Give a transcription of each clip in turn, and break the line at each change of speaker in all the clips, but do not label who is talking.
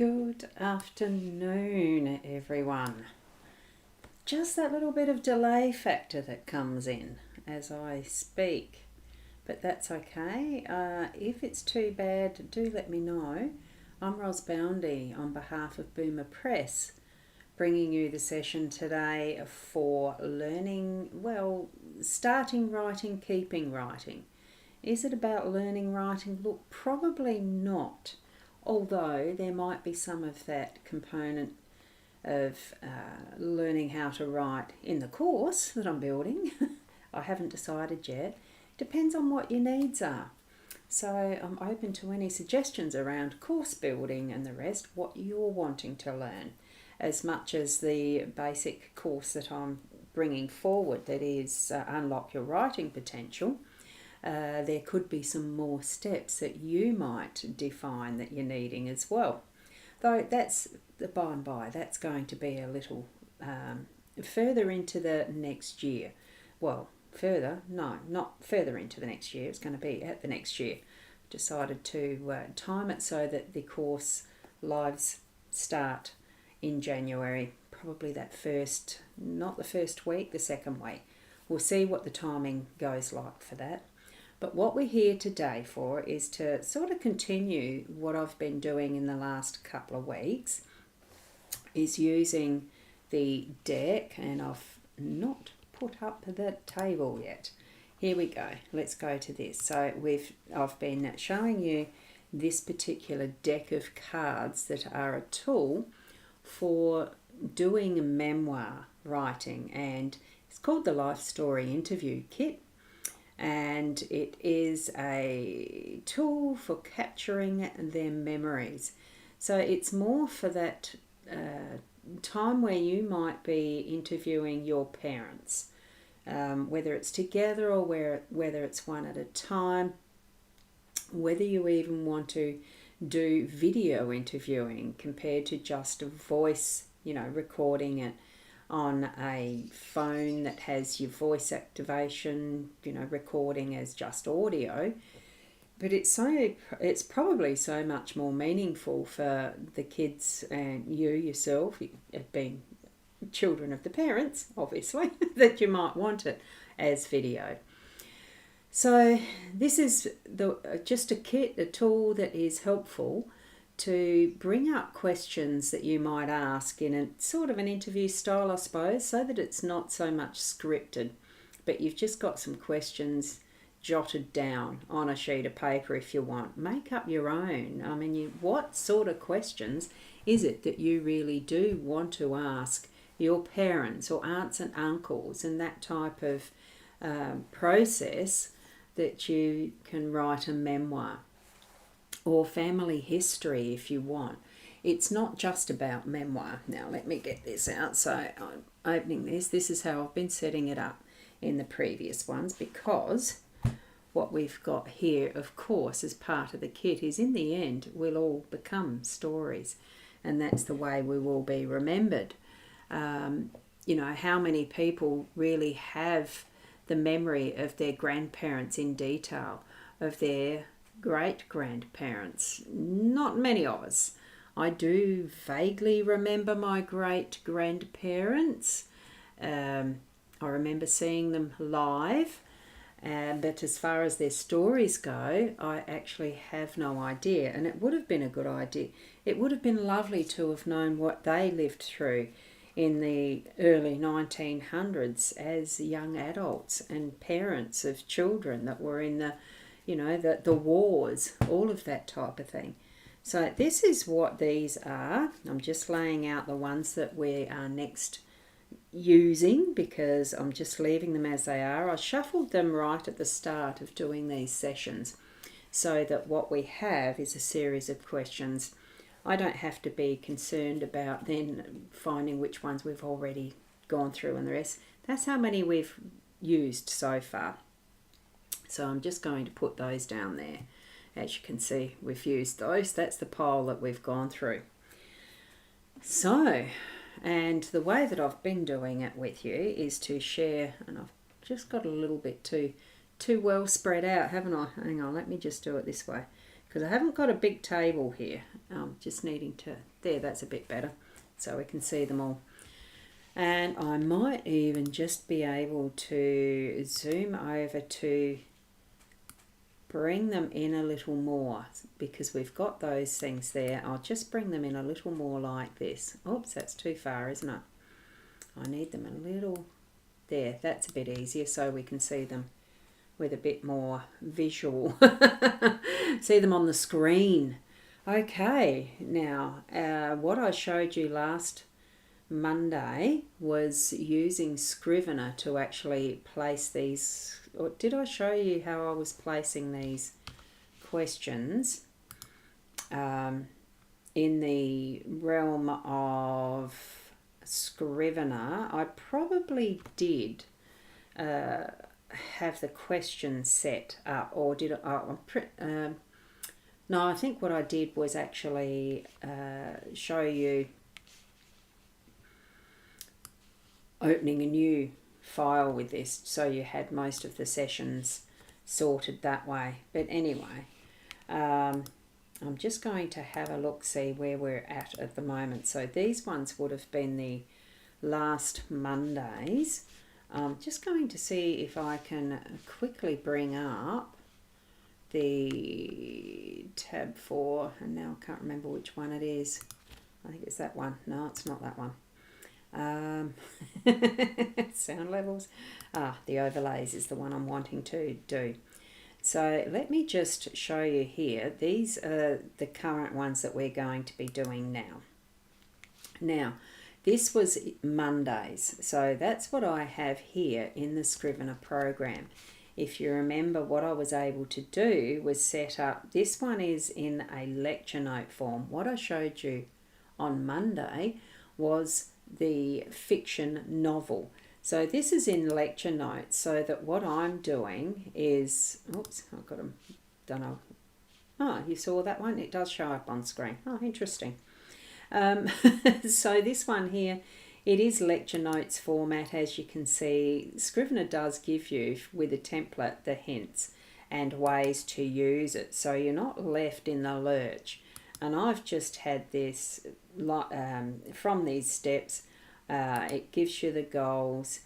Good afternoon, everyone. Just that little bit of delay factor that comes in as I speak, but that's okay. If it's too bad, do let me know. I'm Ros Boundy on behalf of Boomer Press, bringing you the session today for learning, starting writing, keeping writing. Is it about learning writing? Look, probably not. Although there might be some of that component of learning how to write in the course that I'm building. I haven't decided yet. Depends on what your needs are. So I'm open to any suggestions around course building and the rest, what you're wanting to learn, as much as the basic course that I'm bringing forward, that is Unlock Your Writing Potential. There could be some more steps that you might define that you're needing as well. Though that's the by and by, that's going to be a little further into the next year. Well, not further into the next year, it's going to be at the next year. Decided to time it so that the course lives start in January, probably not the first week, the second week. We'll see what the timing goes like for that. But what we're here today for is to sort of continue what I've been doing in the last couple of weeks, is using the deck, and I've not put up the table yet. Here we go. Let's go to this. So I've been showing you this particular deck of cards that are a tool for doing memoir writing, and it's called the Life Story Interview Kit. And it is a tool for capturing their memories. So it's more for that time where you might be interviewing your parents, whether it's together or whether it's one at a time, whether you even want to do video interviewing compared to just a voice, recording it on a phone that has your voice activation, recording as just audio. But it's probably so much more meaningful for the kids and you yourself, being children of the parents, obviously, that you might want it as video. So this is just a kit, a tool that is helpful to bring up questions that you might ask in a sort of an interview style, I suppose, so that it's not so much scripted, but you've just got some questions jotted down on a sheet of paper if you want. Make up your own. I mean, what sort of questions is it that you really do want to ask your parents or aunts and uncles, and that type of process that you can write a memoir, or family history if you want. It's not just about memoir. Now let me get this out. So I'm opening this. This is how I've been setting it up in the previous ones, because what we've got here, of course, as part of the kit is, in the end, we'll all become stories, and that's the way we will be remembered. How many people really have the memory of their grandparents in detail, of their great-grandparents? Not many of us. I do vaguely remember my great-grandparents. I remember seeing them live, but as far as their stories go, I actually have no idea. And it would have been a good idea. It would have been lovely to have known what they lived through in the early 1900s as young adults and parents of children that were in the wars, all of that type of thing. So this is what these are. I'm just laying out the ones that we are next using, because I'm just leaving them as they are. I shuffled them right at the start of doing these sessions, so that what we have is a series of questions. I don't have to be concerned about then finding which ones we've already gone through and the rest. That's how many we've used so far. So I'm just going to put those down there. As you can see, we've used those. That's the pile that we've gone through. So, and the way that I've been doing it with you is to share, and I've just got a little bit too well spread out, haven't I? Hang on, let me just do it this way. because I haven't got a big table here. Just needing to, there, that's a bit better, so we can see them all. And I might even just be able to zoom over to bring them in a little more, because we've got those things there. I'll just bring them in a little more like this. Oops, that's too far, isn't it? I need them a little, there, that's a bit easier, so we can see them with a bit more visual. See them on the screen. Okay, now what I showed you last Monday was using Scrivener to actually place these. Or did I show you how I was placing these questions in the realm of Scrivener? I probably did have the question set up, or did I? No, I think what I did was actually show you opening a new file with this, so you had most of the sessions sorted that way. But anyway, I'm just going to have a look, see where we're at the moment. So these ones would have been the last Mondays. I'm just going to see if I can quickly bring up the tab 4, and now I can't remember which one it is. I think it's that one. No, it's not that one. Sound levels. The overlays is the one I'm wanting to do. So let me just show you here. These are the current ones that we're going to be doing now. Now, this was Mondays, so that's what I have here in the Scrivener program. If you remember, what I was able to do was set up, this one is in a lecture note form. What I showed you on Monday was the fiction novel. So this is in lecture notes, so that what I'm doing is, oops, I've got them, don't know. Oh, you saw that one? It does show up on screen. Oh, interesting. So this one here, it is lecture notes format. As you can see, Scrivener does give you, with a template, the hints and ways to use it, so you're not left in the lurch. And I've just had this from these steps. It gives you the goals,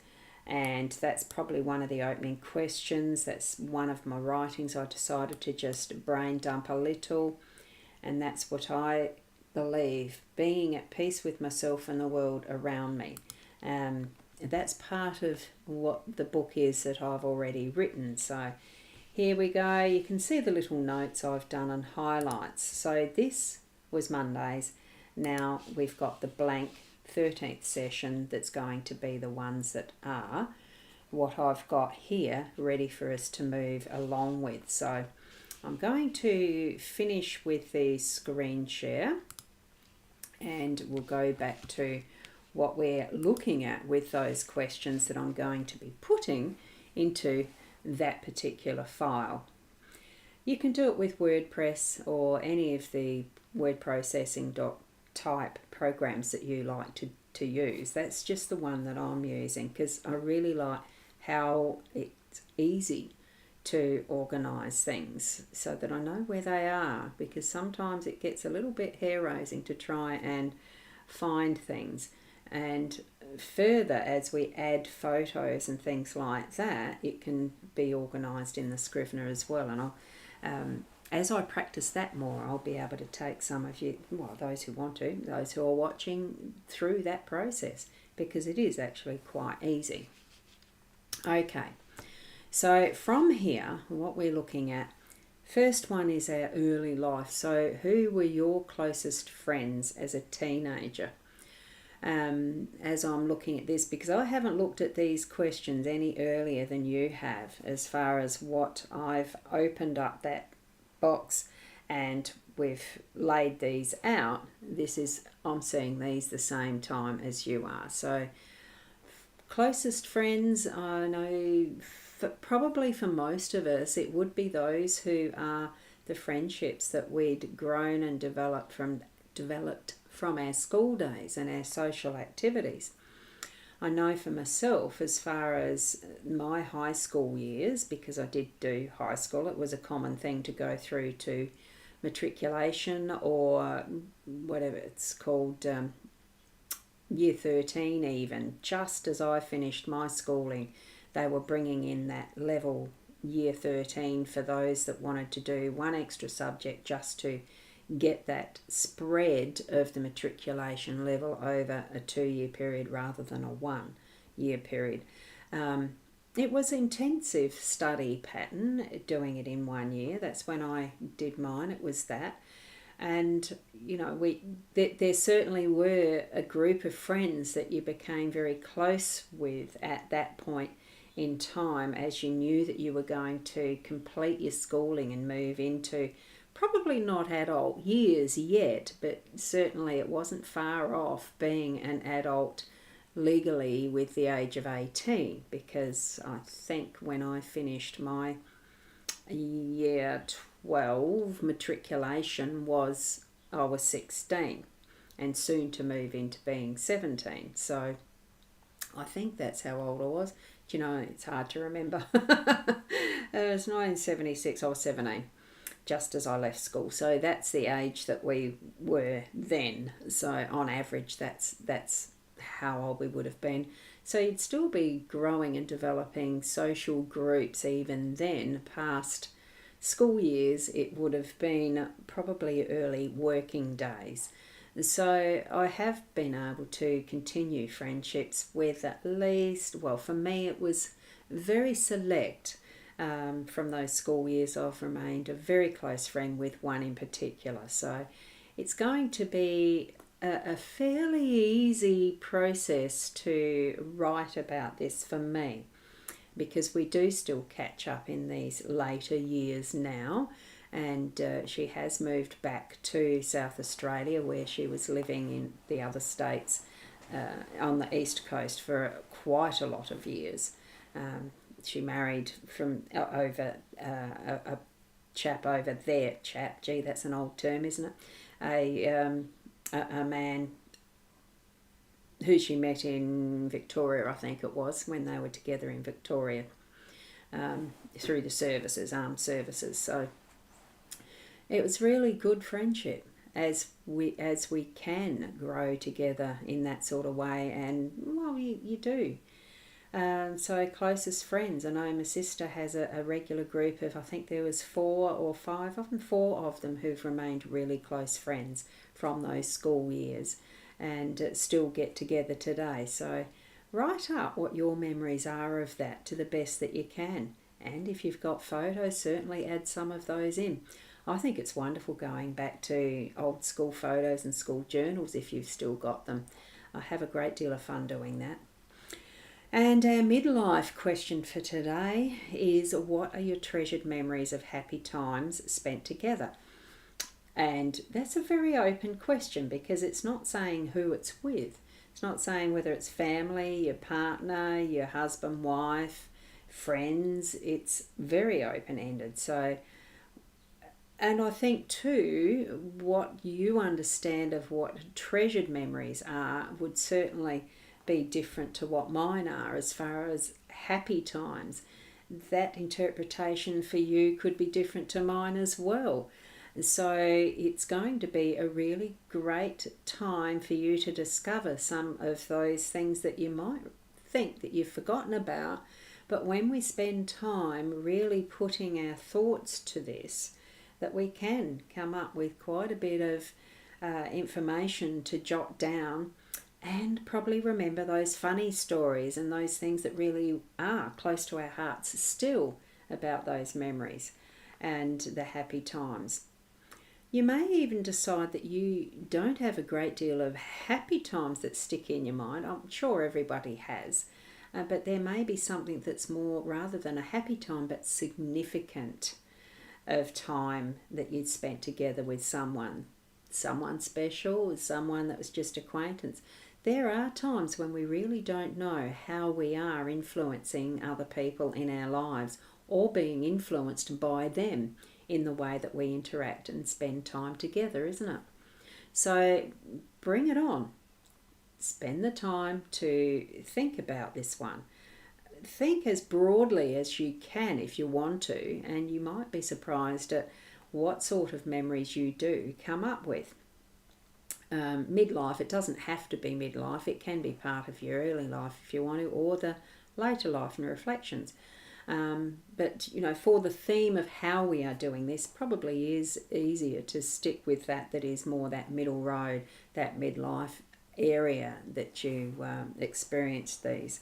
and that's probably one of the opening questions. That's one of my writings. I decided to just brain dump a little, and that's what I believe, being at peace with myself and the world around me. That's part of what the book is that I've already written. So here we go. You can see the little notes I've done and highlights. So this was Mondays. Now we've got the blank 13th session that's going to be the ones that are what I've got here ready for us to move along with. So I'm going to finish with the screen share, and we'll go back to what we're looking at with those questions that I'm going to be putting into that particular file. You can do it with WordPress or any of the word processing type programs that you like to use. That's just the one that I'm using because I really like how it's easy to organise things so that I know where they are, because sometimes it gets a little bit hair-raising to try and find things. And further, as we add photos and things like that, it can be organised in the Scrivener as well. And I'll, as I practice that more, I'll be able to take some of you, well, those who want to, those who are watching, through that process, because it is actually quite easy. Okay. So from here, what we're looking at, first one is our early life. So who were your closest friends as a teenager? As I'm looking at this, because I haven't looked at these questions any earlier than you have, as far as what I've opened up that box and we've laid these out. This is, I'm seeing these the same time as you are. So closest friends, I know probably for most of us it would be those who are the friendships that we'd grown and developed from our school days and our social activities. I know for myself, as far as my high school years, because I did do high school, it was a common thing to go through to matriculation, or whatever it's called, year 13 even. Just as I finished my schooling, they were bringing in that level year 13 for those that wanted to do one extra subject, just to get that spread of the matriculation level over a 2-year period rather than a 1-year period. It was intensive study pattern, doing it in 1 year. That's when I did mine. It was that. And there certainly were a group of friends that you became very close with at that point in time, as you knew that you were going to complete your schooling and move into probably not adult years yet, but certainly it wasn't far off being an adult legally with the age of 18, because I think when I finished my year 12 matriculation I was 16 and soon to move into being 17. So I think that's how old I was. Do you know, it's hard to remember. It was 1976, I was 17, just as I left school. So that's the age that we were then. So on average, that's how old we would have been. So you'd still be growing and developing social groups even then. Past school years, it would have been probably early working days. So I have been able to continue friendships with at least, well, for me it was very select. From those school years, I've remained a very close friend with one in particular. So it's going to be a fairly easy process to write about this for me, because we do still catch up in these later years now. And she has moved back to South Australia, where she was living in the other states on the east coast for quite a lot of years. She married from over a chap over there. Gee, that's an old term, isn't it? A man who she met in Victoria, I think it was, when they were together in Victoria, through the armed services. So it was really good friendship, as we can grow together in that sort of way, and well, you do. So closest friends, I know my sister has a regular group of, I think there was 4 or 5 of them, 4 of them who've remained really close friends from those school years, and still get together today. So write up what your memories are of that to the best that you can, and if you've got photos, certainly add some of those in. I think it's wonderful going back to old school photos and school journals if you've still got them. I have a great deal of fun doing that. And our midlife question for today is, what are your treasured memories of happy times spent together? And that's a very open question, because it's not saying who it's with. It's not saying whether it's family, your partner, your husband, wife, friends. It's very open-ended. So, and I think too, what you understand of what treasured memories are would certainly be different to what mine are as far as happy times. That interpretation for you could be different to mine as well. So it's going to be a really great time for you to discover some of those things that you might think that you've forgotten about. But when we spend time really putting our thoughts to this, that we can come up with quite a bit of information to jot down, and probably remember those funny stories and those things that really are close to our hearts still about those memories and the happy times. You may even decide that you don't have a great deal of happy times that stick in your mind. I'm sure everybody has. But there may be something that's more, rather than a happy time, but significant of time that you'd spent together with someone special, someone that was just acquaintance. There are times when we really don't know how we are influencing other people in our lives, or being influenced by them in the way that we interact and spend time together, isn't it? So bring it on. Spend the time to think about this one. Think as broadly as you can if you want to, and you might be surprised at what sort of memories you do come up with. Midlife, it doesn't have to be midlife, it can be part of your early life if you want to, or the later life and reflections. But for the theme of how we are doing this, probably is easier to stick with that is more that middle road, that midlife area that you experience these.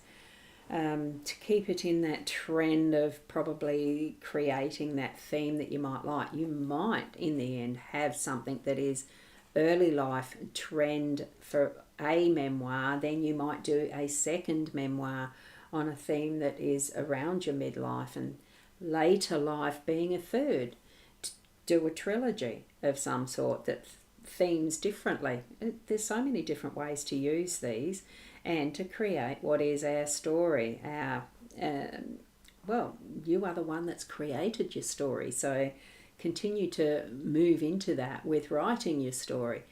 To keep it in that trend of probably creating that theme that you might like. You might, in the end, have something that is early life trend for a memoir, then you might do a second memoir on a theme that is around your midlife, and later life being a third. Do a trilogy of some sort that themes differently. There's so many different ways to use these and to create what is our story. You are the one that's created your story, so continue to move into that with writing your story.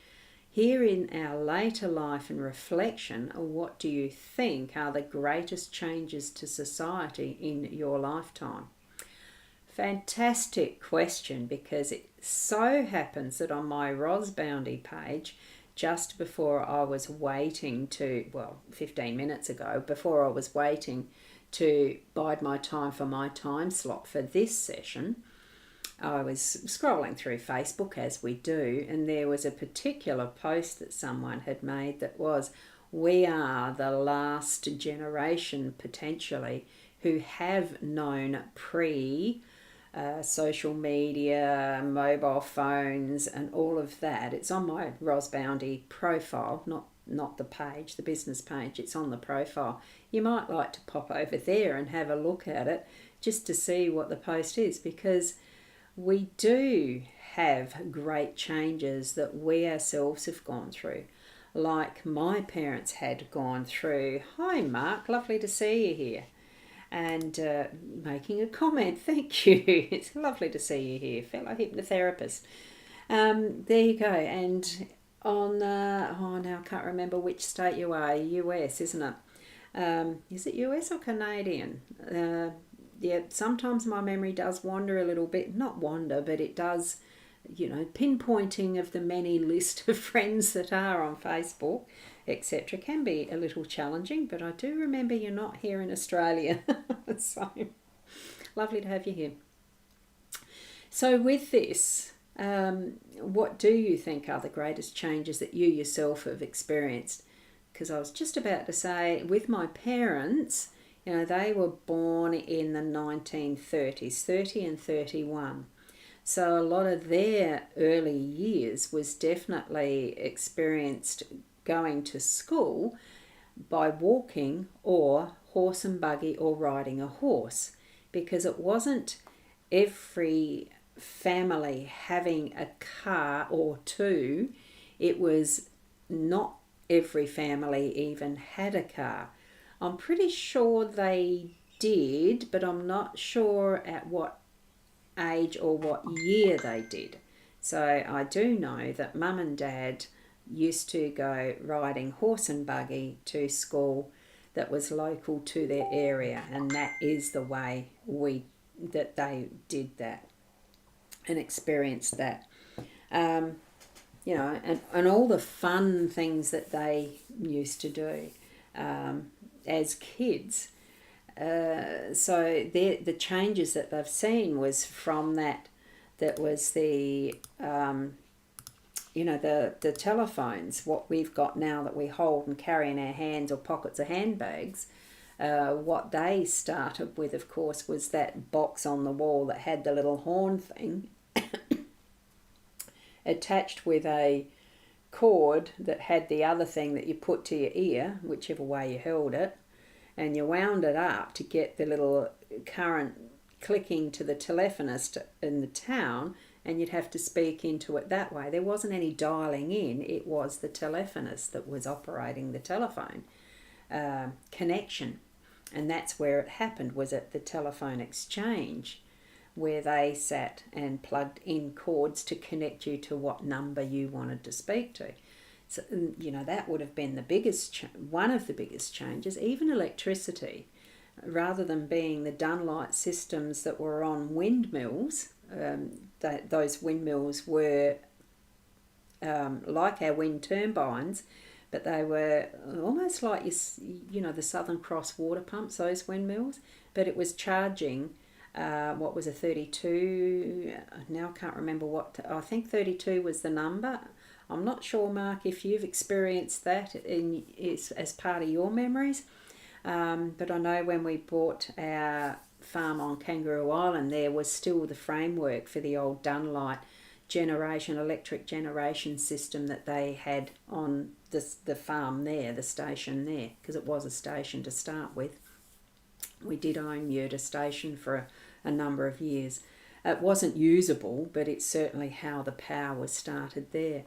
Here in our later life and reflection, what do you think are the greatest changes to society in your lifetime? Fantastic question, because it so happens that on my Ros Bounty page, just before I was waiting to, 15 minutes ago, before I was waiting to bide my time for my time slot for this session, I was scrolling through Facebook, as we do, and there was a particular post that someone had made that was, we are the last generation potentially who have known social media, mobile phones and all of that. It's on my Ros Bounty profile, not the page, the business page. It's on the profile. You might like to pop over there and have a look at it just to see what the post is, because we do have great changes that we ourselves have gone through, like my parents had gone through. Hi Mark, lovely to see you here. And making a comment, thank you. It's lovely to see you here, fellow hypnotherapist. There you go. And on, now I can't remember which state you are, US, isn't it? Is it US or Canadian? Sometimes my memory does wander a little bit. Not wander, but it does, pinpointing of the many list of friends that are on Facebook, etc., can be a little challenging, but I do remember you're not here in Australia. So lovely to have you here. So with this, what do you think are the greatest changes that you yourself have experienced? Because I was just about to say, with my parents, they were born in the 1930s, 30 and 31. So a lot of their early years was definitely experienced going to school by walking or horse and buggy or riding a horse, because it wasn't every family having a car or two. It was not every family even had a car. I'm pretty sure they did, but I'm not sure at what age or what year they did. So I do know that Mum and Dad used to go riding horse and buggy to school that was local to their area, and that is the way that they did that and experienced that. And all the fun things that they used to do as kids. So the changes that they've seen was from that was the the telephones, what we've got now that we hold and carry in our hands or pockets of handbags. What they started with, of course, was that box on the wall that had the little horn thing attached with a cord that had the other thing that you put to your ear, whichever way you held it, and you wound it up to get the little current clicking to the telephonist in the town, and you'd have to speak into it that way. There wasn't any dialing in, it was the telephonist that was operating the telephone connection. And that's where it happened, was at the telephone exchange, where they sat and plugged in cords to connect you to what number you wanted to speak to. So, that would have been one of the biggest changes. Even electricity, rather than being the Dunlight systems that were on windmills, those windmills were like our wind turbines, but they were almost like the Southern Cross water pumps, those windmills, but it was charging what was a 32, now I can't remember I think 32 was the number. I'm not sure, Mark, if you've experienced that as part of your memories, but I know when we bought our farm on Kangaroo Island, there was still the framework for the old Dunlite electric generation system that they had on the farm there, the station there, because it was a station to start with. We did own Yurta Station for a number of years. It wasn't usable, but it's certainly how the power was started there.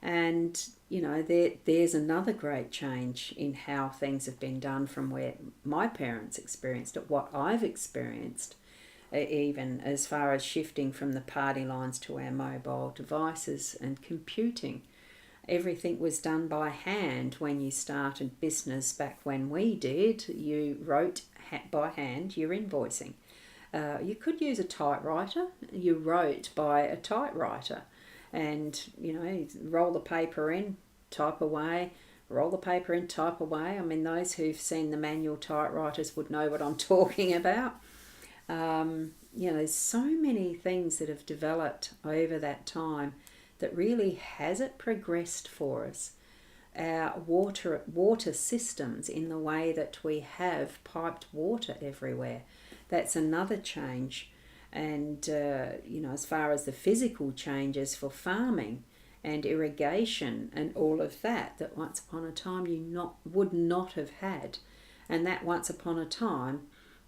And, there's another great change in how things have been done from where my parents experienced it, what I've experienced, even as far as shifting from the party lines to our mobile devices and computing. Everything was done by hand when you started business back when we did. You wrote by hand your invoicing. You could use a typewriter. You wrote by a typewriter. And, roll the paper in, type away, roll the paper in, type away. I mean, those who've seen the manual typewriters would know what I'm talking about. There's so many things that have developed over that time that really hasn't progressed for us. Our water systems, in the way that we have piped water everywhere, that's another change. And as far as the physical changes for farming and irrigation and all of that once upon a time you would not have had, and that once upon a time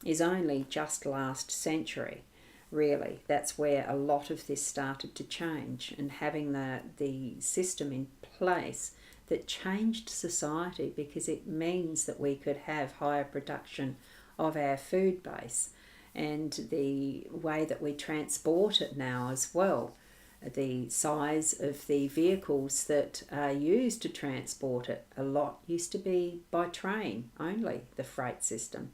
is only just last century. Really, that's where a lot of this started to change, and having the system in place that changed society, because it means that we could have higher production of our food base, and the way that we transport it now as well. The size of the vehicles that are used to transport it, a lot used to be by train only, the freight system.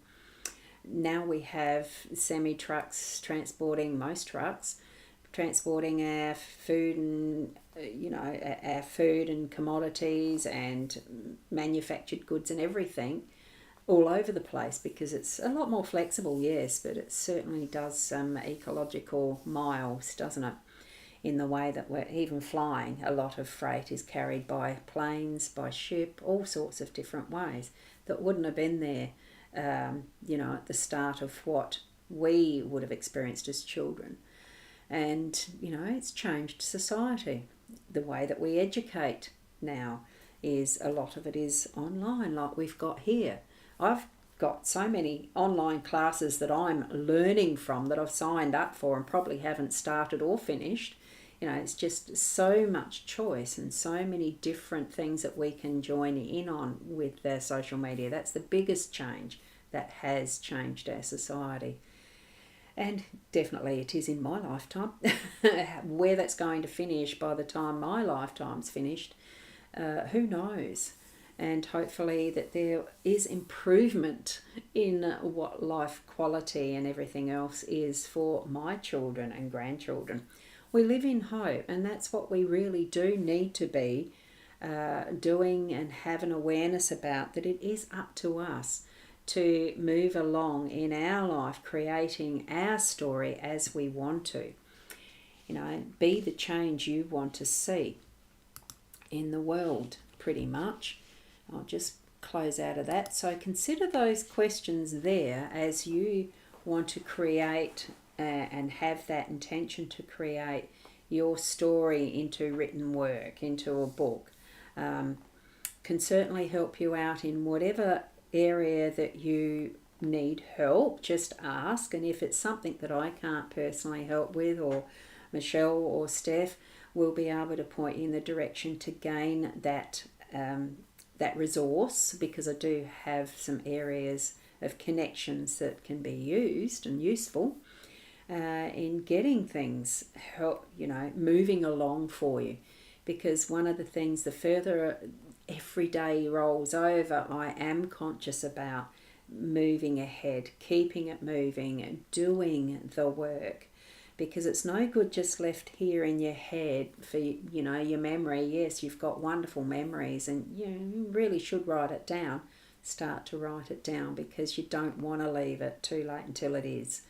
Now we have semi-trucks transporting our food and our food and commodities and manufactured goods and everything all over the place, because it's a lot more flexible, yes, but it certainly does some ecological miles, doesn't it? In the way that we're even flying, a lot of freight is carried by planes, by ship, all sorts of different ways that wouldn't have been there at the start of what we would have experienced as children. And, it's changed society. The way that we educate now is a lot of it is online, like we've got here. I've got so many online classes that I'm learning from that I've signed up for and probably haven't started or finished. It's just so much choice and so many different things that we can join in on with social media. That's the biggest change that has changed our society. And definitely it is in my lifetime. Where that's going to finish by the time my lifetime's finished, who knows? And hopefully that there is improvement in what life quality and everything else is for my children and grandchildren. We live in hope, and that's what we really do need to be doing and have an awareness about, that it is up to us to move along in our life, creating our story as we want to. Be the change you want to see in the world, pretty much. I'll just close out of that. So consider those questions there as you want to create and have that intention to create your story into written work, into a book. Can certainly help you out in whatever area that you need help. Just ask, and if it's something that I can't personally help with, or Michelle or Steph will be able to point you in the direction to gain that resource, because I do have some areas of connections that can be used and useful in getting things moving along for you. Because one of the things, the further every day rolls over, I am conscious about moving ahead, keeping it moving, and doing the work, because it's no good just left here in your head for, your memory. Yes, you've got wonderful memories, and you really should write it down. Start to write it down, because you don't want to leave it too late until it is.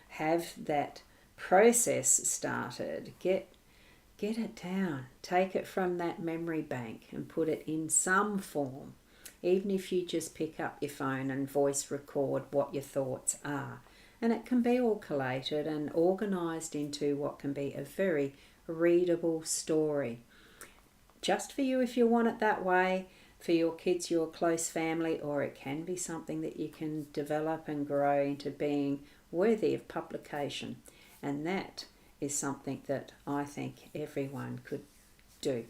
Have that process started. Get it down. Take it from that memory bank and put it in some form. Even if you just pick up your phone and voice record what your thoughts are. And it can be all collated and organised into what can be a very readable story. Just for you if you want it that way, for your kids, your close family, or it can be something that you can develop and grow into being worthy of publication. And that is something that I think everyone could do.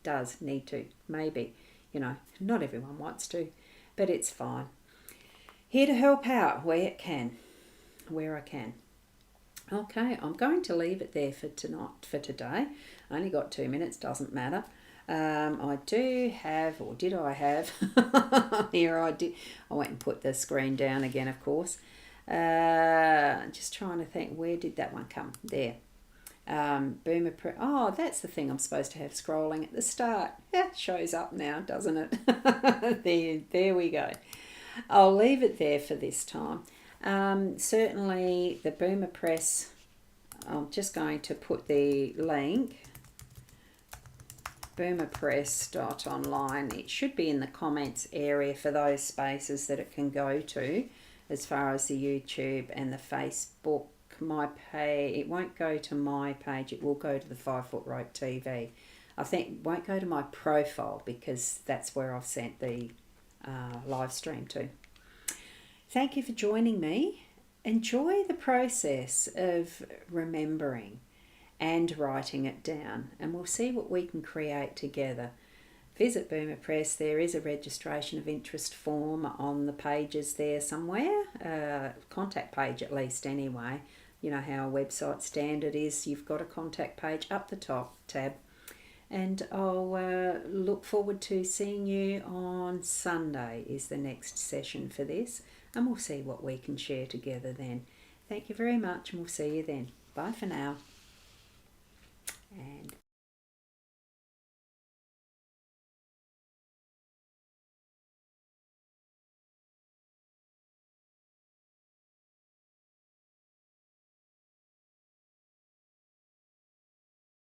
Does, need to, maybe. Not everyone wants to, but it's fine. Here to help out where I can. Okay, I'm going to leave it there for today. I only got 2 minutes, doesn't matter. I do have, or did I have, here I did, I went and put the screen down again, of course. Just trying to think, where did that one come? There. Boomer Press. Oh, that's the thing I'm supposed to have scrolling at the start. Yeah, it shows up now, doesn't it? There we go. I'll leave it there for this time. Certainly the Boomer Press, I'm just going to put the link, boomerpress.online. It should be in the comments area for those spaces that it can go to, as far as the YouTube and the Facebook. My page, it won't go to my page, it will go to the 5 Foot Rope TV. I think it won't go to my profile, because that's where I've sent the live stream to. Thank you for joining me. Enjoy the process of remembering and writing it down, and we'll see what we can create together. Visit Boomer Press. There is a registration of interest form on the pages there somewhere, contact page at least anyway. You know how a website standard is, you've got a contact page up the top tab. And I'll look forward to seeing you on Sunday is the next session for this, and we'll see what we can share together then. Thank you very much, and we'll see you then. Bye for now.